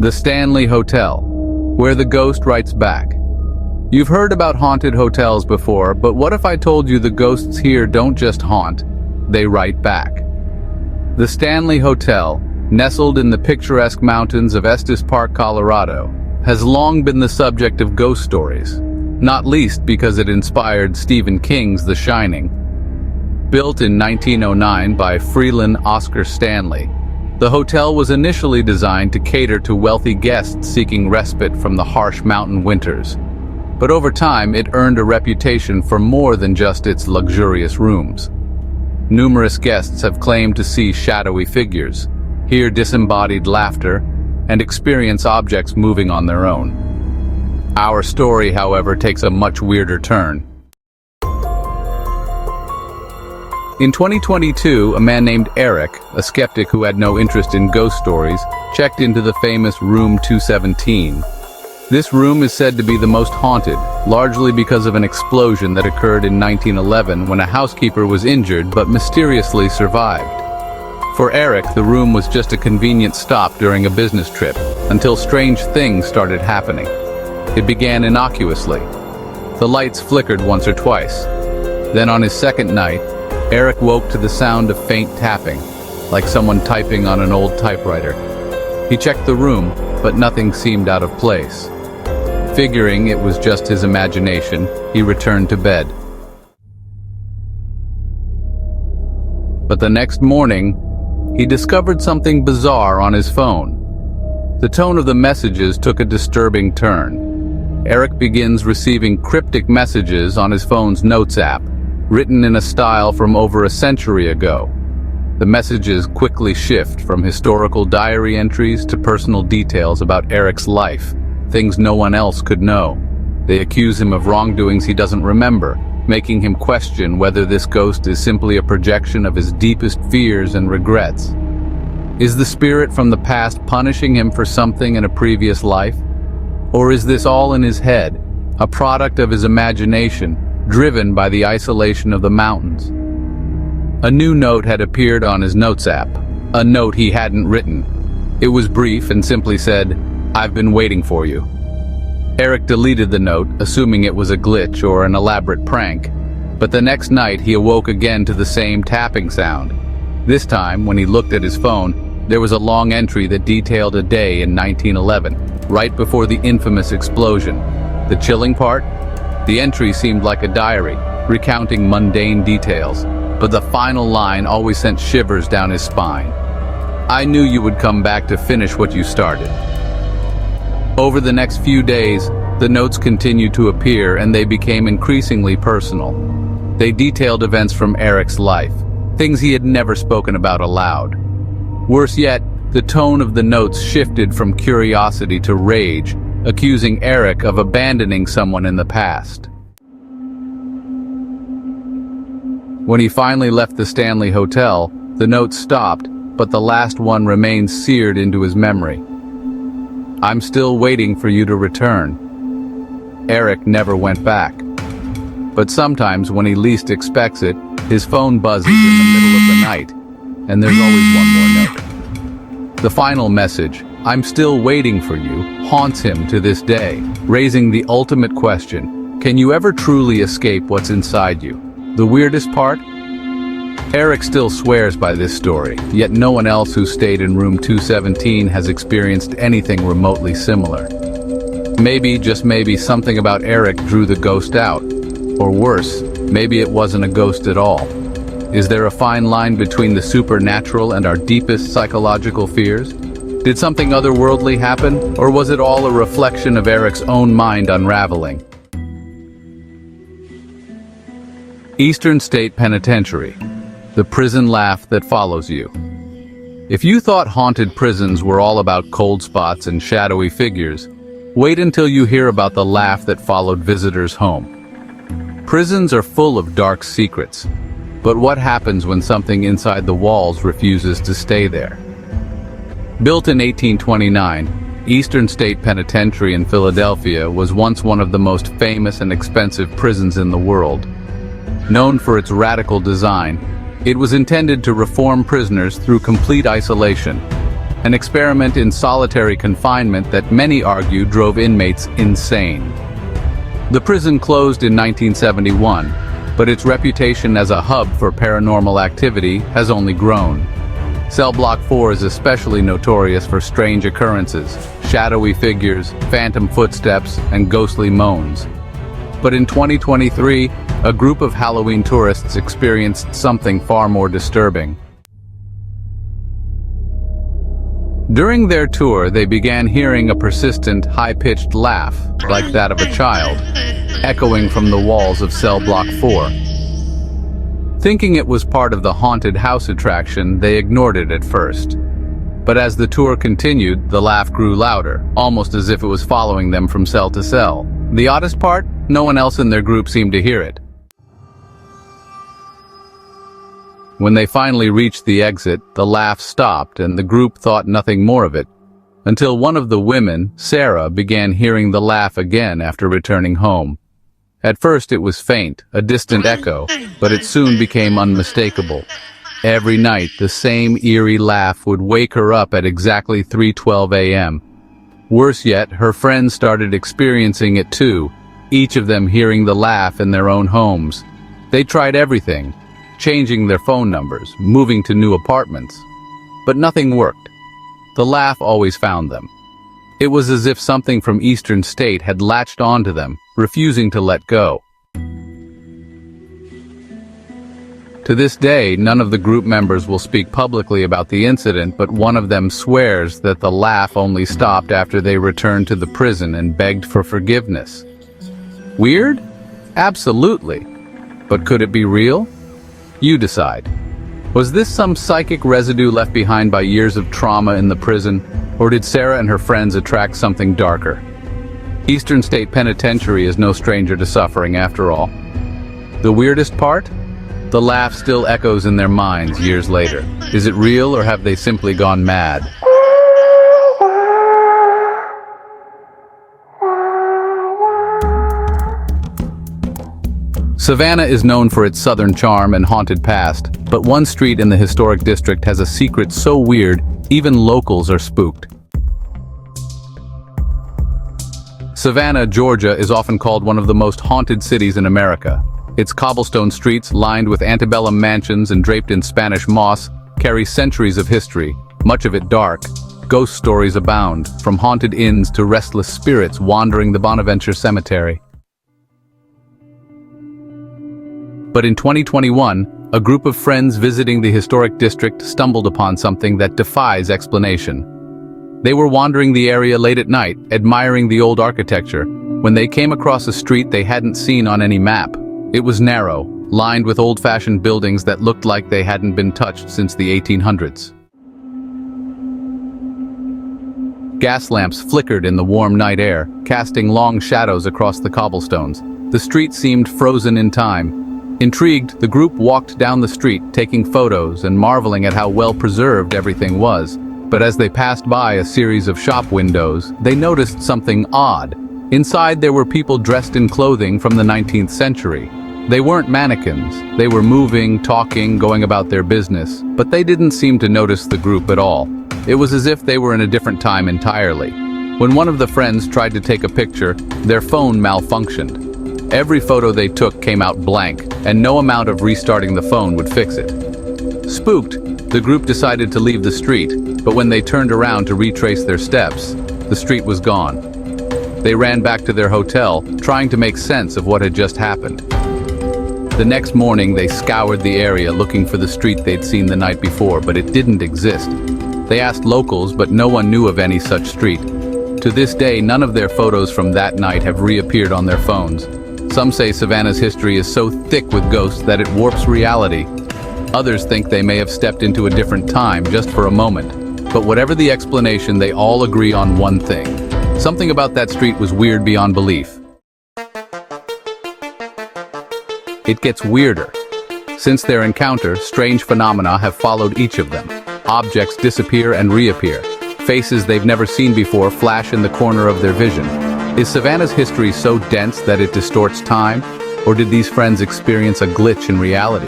The Stanley Hotel, where the ghost writes back. You've heard about haunted hotels before, but what if I told you the ghosts here don't just haunt, they write back? The Stanley Hotel, nestled in the picturesque mountains of Estes Park, Colorado, has long been the subject of ghost stories, not least because it inspired Stephen King's The Shining. Built in 1909 by Freeland Oscar Stanley, the hotel was initially designed to cater to wealthy guests seeking respite from the harsh mountain winters. But over time, it earned a reputation for more than just its luxurious rooms. Numerous guests have claimed to see shadowy figures, hear disembodied laughter, and experience objects moving on their own. Our story, however, takes a much weirder turn. In 2022, a man named Eric, a skeptic who had no interest in ghost stories, checked into the famous Room 217. This room is said to be the most haunted, largely because of an explosion that occurred in 1911 when a housekeeper was injured but mysteriously survived. For Eric, the room was just a convenient stop during a business trip, until strange things started happening. It began innocuously. The lights flickered once or twice. Then on his second night, Eric woke to the sound of faint tapping, like someone typing on an old typewriter. He checked the room, but nothing seemed out of place. Figuring it was just his imagination, he returned to bed. But the next morning, he discovered something bizarre on his phone. The tone of the messages took a disturbing turn. Eric begins receiving cryptic messages on his phone's Notes app, written in a style from over a century ago. The messages quickly shift from historical diary entries to personal details about Eric's life, things no one else could know. They accuse him of wrongdoings he doesn't remember, making him question whether this ghost is simply a projection of his deepest fears and regrets. Is the spirit from the past punishing him for something in a previous life? Or is this all in his head, a product of his imagination, driven by the isolation of the mountains? A new note had appeared on his Notes app, a note he hadn't written. It was brief and simply said, "I've been waiting for you." Eric deleted the note, assuming it was a glitch or an elaborate prank. But the next night he awoke again to the same tapping sound. This time, when he looked at his phone, there was a long entry that detailed a day in 1911, right before the infamous explosion. The chilling part? The entry seemed like a diary, recounting mundane details, but the final line always sent shivers down his spine. "I knew you would come back to finish what you started." Over the next few days, the notes continued to appear and they became increasingly personal. They detailed events from Eric's life, things he had never spoken about aloud. Worse yet, the tone of the notes shifted from curiosity to rage, accusing Eric of abandoning someone in the past. When he finally left the Stanley Hotel, the notes stopped, but the last one remained seared into his memory. "I'm still waiting for you to return." Eric never went back. But sometimes when he least expects it, his phone buzzes in the middle of the night, and there's always one more note. The final message, "I'm still waiting for you," haunts him to this day, raising the ultimate question: can you ever truly escape what's inside you? The weirdest part? Eric still swears by this story, yet no one else who stayed in room 217 has experienced anything remotely similar. Maybe, just maybe, something about Eric drew the ghost out. Or worse, maybe it wasn't a ghost at all. Is there a fine line between the supernatural and our deepest psychological fears? Did something otherworldly happen, or was it all a reflection of Eric's own mind unraveling? Eastern State Penitentiary. The prison laugh that follows you. If you thought haunted prisons were all about cold spots and shadowy figures, wait until you hear about the laugh that followed visitors home. Prisons are full of dark secrets, but what happens when something inside the walls refuses to stay there? Built in 1829, Eastern State Penitentiary in Philadelphia was once one of the most famous and expensive prisons in the world. Known for its radical design, it was intended to reform prisoners through complete isolation. an experiment in solitary confinement that many argue drove inmates insane. The prison closed in 1971, but its reputation as a hub for paranormal activity has only grown. Cell Block 4 is especially notorious for strange occurrences, shadowy figures, phantom footsteps, and ghostly moans. But in 2023, a group of Halloween tourists experienced something far more disturbing. During their tour, they began hearing a persistent, high-pitched laugh, like that of a child, echoing from the walls of Cell Block 4. Thinking it was part of the haunted house attraction, they ignored it at first. But as the tour continued, the laugh grew louder, almost as if it was following them from cell to cell. The oddest part? No one else in their group seemed to hear it. When they finally reached the exit, the laugh stopped and the group thought nothing more of it, until one of the women, Sarah, began hearing the laugh again after returning home. At first it was faint, a distant echo, but it soon became unmistakable. Every night, the same eerie laugh would wake her up at exactly 3:12 a.m. Worse yet, her friends started experiencing it too, each of them hearing the laugh in their own homes. They tried everything, changing their phone numbers, moving to new apartments. But nothing worked. The laugh always found them. It was as if something from Eastern State had latched onto them, refusing to let go. To this day, none of the group members will speak publicly about the incident, but one of them swears that the laugh only stopped after they returned to the prison and begged for forgiveness. Weird? Absolutely. But could it be real? You decide. Was this some psychic residue left behind by years of trauma in the prison, or did Sarah and her friends attract something darker? Eastern State Penitentiary is no stranger to suffering after all. The weirdest part? The laugh still echoes in their minds years later. Is it real, or have they simply gone mad? Savannah is known for its southern charm and haunted past, but one street in the historic district has a secret so weird, even locals are spooked. Savannah, Georgia is often called one of the most haunted cities in America. Its cobblestone streets, lined with antebellum mansions and draped in Spanish moss, carry centuries of history, much of it dark. Ghost stories abound, from haunted inns to restless spirits wandering the Bonaventure Cemetery. But in 2021, a group of friends visiting the historic district stumbled upon something that defies explanation. They were wandering the area late at night, admiring the old architecture, when they came across a street they hadn't seen on any map. It was narrow, lined with old-fashioned buildings that looked like they hadn't been touched since the 1800s. Gas lamps flickered in the warm night air, casting long shadows across the cobblestones. The street seemed frozen in time. Intrigued, the group walked down the street, taking photos and marveling at how well-preserved everything was. But as they passed by a series of shop windows, they noticed something odd. Inside there were people dressed in clothing from the 19th century. They weren't mannequins. They were moving, talking, going about their business, but they didn't seem to notice the group at all. It was as if they were in a different time entirely. When one of the friends tried to take a picture, their phone malfunctioned. Every photo they took came out blank, and no amount of restarting the phone would fix it. Spooked, the group decided to leave the street, but when they turned around to retrace their steps, the street was gone. They ran back to their hotel, trying to make sense of what had just happened. The next morning, they scoured the area looking for the street they'd seen the night before, but it didn't exist. They asked locals, but no one knew of any such street. To this day, none of their photos from that night have reappeared on their phones. Some say Savannah's history is so thick with ghosts that it warps reality. Others think they may have stepped into a different time just for a moment. But whatever the explanation, they all agree on one thing. Something about that street was weird beyond belief. It gets weirder. Since their encounter, strange phenomena have followed each of them. Objects disappear and reappear. Faces they've never seen before flash in the corner of their vision. Is Savannah's history so dense that it distorts time? Or did these friends experience a glitch in reality?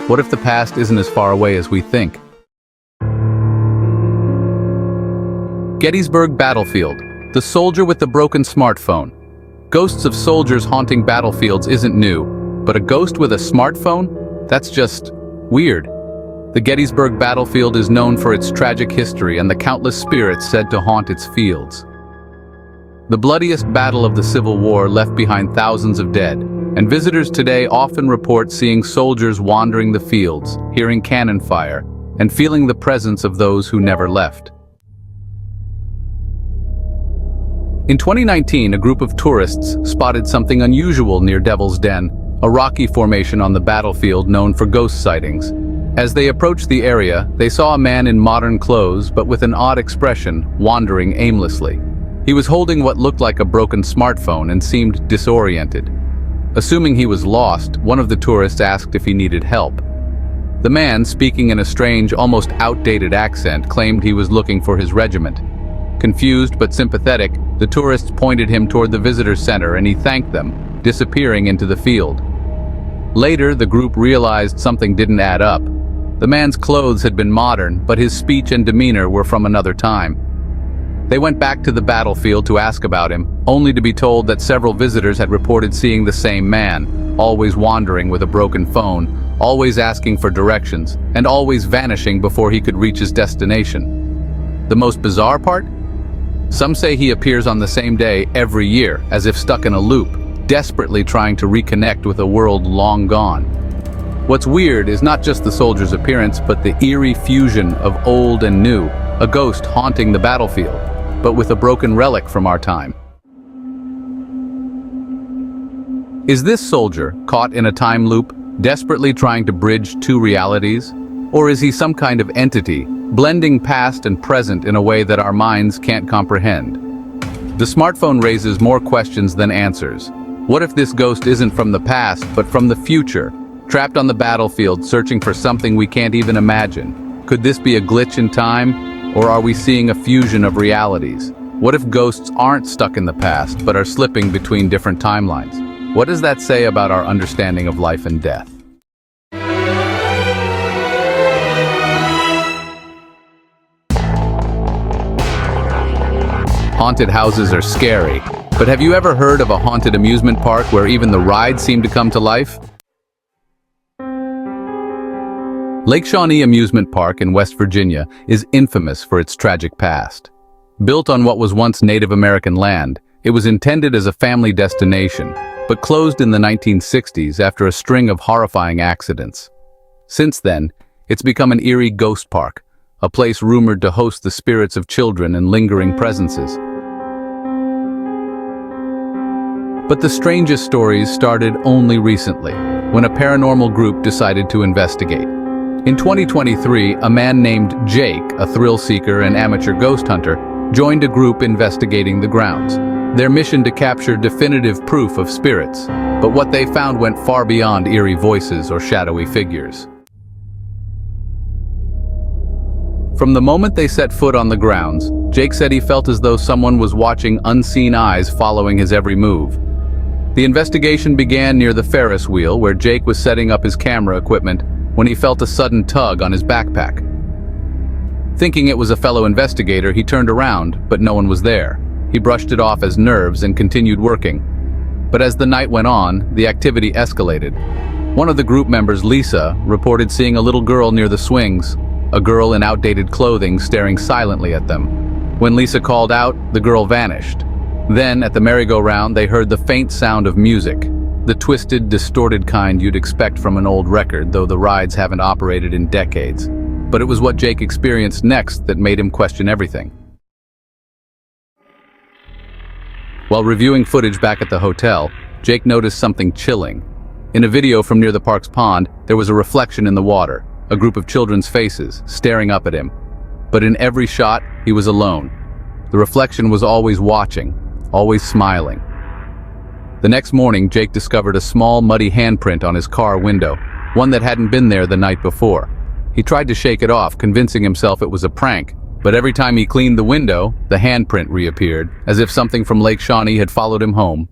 What if the past isn't as far away as we think? Gettysburg Battlefield, the soldier with the broken smartphone. Ghosts of soldiers haunting battlefields isn't new, but a ghost with a smartphone? That's just weird. The Gettysburg Battlefield is known for its tragic history and the countless spirits said to haunt its fields. The bloodiest battle of the Civil War left behind thousands of dead, and visitors today often report seeing soldiers wandering the fields, hearing cannon fire, and feeling the presence of those who never left. In 2019, a group of tourists spotted something unusual near Devil's Den, a rocky formation on the battlefield known for ghost sightings. As they approached the area, they saw a man in modern clothes but with an odd expression, wandering aimlessly. He was holding what looked like a broken smartphone and seemed disoriented. Assuming he was lost, one of the tourists asked if he needed help. The man, speaking in a strange, almost outdated accent, claimed he was looking for his regiment. Confused but sympathetic, the tourists pointed him toward the visitor center and he thanked them, disappearing into the field. Later, the group realized something didn't add up. The man's clothes had been modern, but his speech and demeanor were from another time. They went back to the battlefield to ask about him, only to be told that several visitors had reported seeing the same man, always wandering with a broken phone, always asking for directions, and always vanishing before he could reach his destination. The most bizarre part? Some say he appears on the same day every year, as if stuck in a loop, desperately trying to reconnect with a world long gone. What's weird is not just the soldier's appearance, but the eerie fusion of old and new, a ghost haunting the battlefield, but with a broken relic from our time. Is this soldier caught in a time loop, desperately trying to bridge two realities? Or is he some kind of entity, blending past and present in a way that our minds can't comprehend? The smartphone raises more questions than answers. What if this ghost isn't from the past, but from the future, trapped on the battlefield searching for something we can't even imagine? Could this be a glitch in time, or are we seeing a fusion of realities? What if ghosts aren't stuck in the past, but are slipping between different timelines? What does that say about our understanding of life and death? Haunted houses are scary, but have you ever heard of a haunted amusement park where even the rides seem to come to life? Lake Shawnee Amusement Park in West Virginia is infamous for its tragic past. Built on what was once Native American land, it was intended as a family destination, but closed in the 1960s after a string of horrifying accidents. Since then, it's become an eerie ghost park, a place rumored to host the spirits of children and lingering presences. But the strangest stories started only recently, when a paranormal group decided to investigate. In 2023, a man named Jake, a thrill-seeker and amateur ghost hunter, joined a group investigating the grounds. Their mission to capture definitive proof of spirits, but what they found went far beyond eerie voices or shadowy figures. From the moment they set foot on the grounds, Jake said he felt as though someone was watching unseen eyes following his every move. The investigation began near the Ferris wheel where Jake was setting up his camera equipment when he felt a sudden tug on his backpack. Thinking it was a fellow investigator, he turned around, but no one was there. He brushed it off as nerves and continued working. But as the night went on, the activity escalated. One of the group members, Lisa, reported seeing a little girl near the swings, a girl in outdated clothing staring silently at them. When Lisa called out, the girl vanished. Then, at the merry-go-round, they heard the faint sound of music, the twisted, distorted kind you'd expect from an old record, though the rides haven't operated in decades. But it was what Jake experienced next that made him question everything. While reviewing footage back at the hotel, Jake noticed something chilling. In a video from near the park's pond, there was a reflection in the water, a group of children's faces, staring up at him. But in every shot, he was alone. The reflection was always watching, always smiling. The next morning, Jake discovered a small, muddy handprint on his car window, one that hadn't been there the night before. He tried to shake it off, convincing himself it was a prank, but every time he cleaned the window, the handprint reappeared, as if something from Lake Shawnee had followed him home.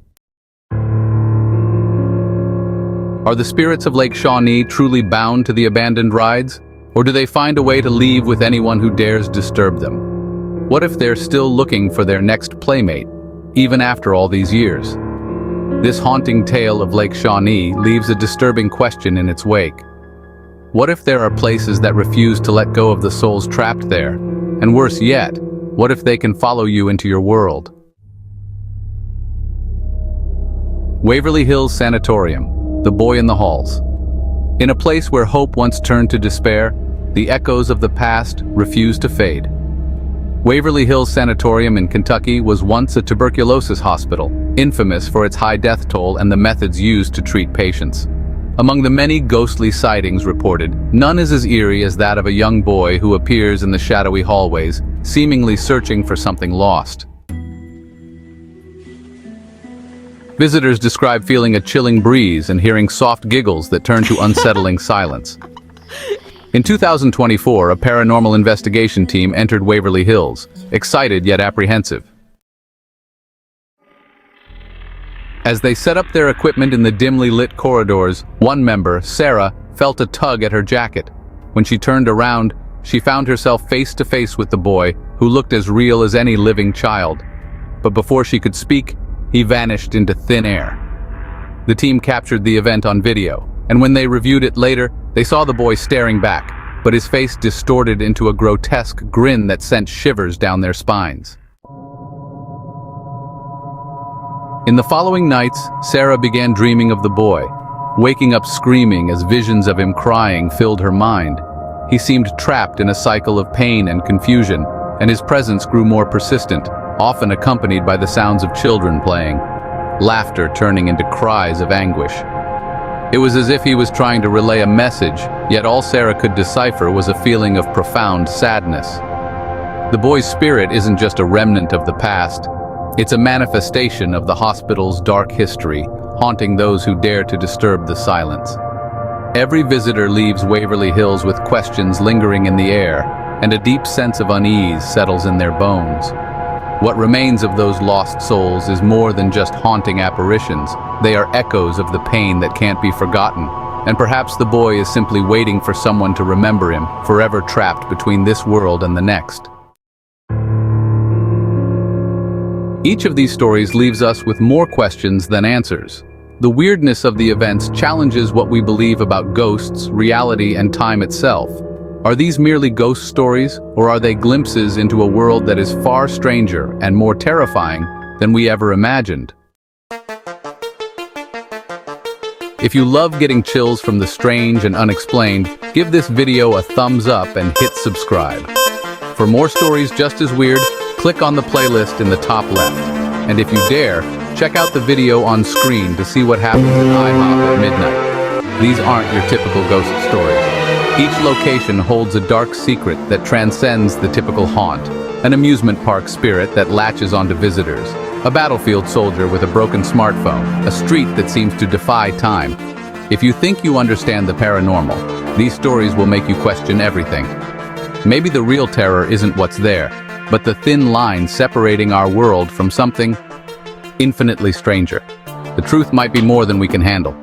Are the spirits of Lake Shawnee truly bound to the abandoned rides? Or do they find a way to leave with anyone who dares disturb them? What if they're still looking for their next playmate, even after all these years? This haunting tale of Lake Shawnee leaves a disturbing question in its wake. What if there are places that refuse to let go of the souls trapped there? And worse yet, what if they can follow you into your world? Waverly Hills Sanatorium, the boy in the halls. In a place where hope once turned to despair, the echoes of the past refuse to fade. Waverly Hills Sanatorium in Kentucky was once a tuberculosis hospital, infamous for its high death toll and the methods used to treat patients. Among the many ghostly sightings reported, none is as eerie as that of a young boy who appears in the shadowy hallways, seemingly searching for something lost. Visitors describe feeling a chilling breeze and hearing soft giggles that turn to unsettling silence. In 2024, a paranormal investigation team entered Waverly Hills, excited yet apprehensive. As they set up their equipment in the dimly lit corridors, one member, Sarah, felt a tug at her jacket. When she turned around, she found herself face to face with the boy, who looked as real as any living child. But before she could speak, he vanished into thin air. The team captured the event on video, and when they reviewed it later, they saw the boy staring back, but his face distorted into a grotesque grin that sent shivers down their spines. In the following nights, Sarah began dreaming of the boy, waking up screaming as visions of him crying filled her mind. He seemed trapped in a cycle of pain and confusion, and his presence grew more persistent, often accompanied by the sounds of children playing, laughter turning into cries of anguish. It was as if he was trying to relay a message, yet all Sarah could decipher was a feeling of profound sadness. The boy's spirit isn't just a remnant of the past. It's a manifestation of the hospital's dark history, haunting those who dare to disturb the silence. Every visitor leaves Waverly Hills with questions lingering in the air, and a deep sense of unease settles in their bones. What remains of those lost souls is more than just haunting apparitions. They are echoes of the pain that can't be forgotten, and perhaps the boy is simply waiting for someone to remember him, forever trapped between this world and the next. Each of these stories leaves us with more questions than answers. The weirdness of the events challenges what we believe about ghosts, reality, and time itself. Are these merely ghost stories, or are they glimpses into a world that is far stranger and more terrifying than we ever imagined? If you love getting chills from the strange and unexplained, give this video a thumbs up and hit subscribe. For more stories just as weird, click on the playlist in the top left. And if you dare, check out the video on screen to see what happens at IHOP at midnight. These aren't your typical ghost stories. Each location holds a dark secret that transcends the typical haunt, an amusement park spirit that latches onto visitors, a battlefield soldier with a broken smartphone, a street that seems to defy time. If you think you understand the paranormal, these stories will make you question everything. Maybe the real terror isn't what's there, but the thin line separating our world from something infinitely stranger. The truth might be more than we can handle.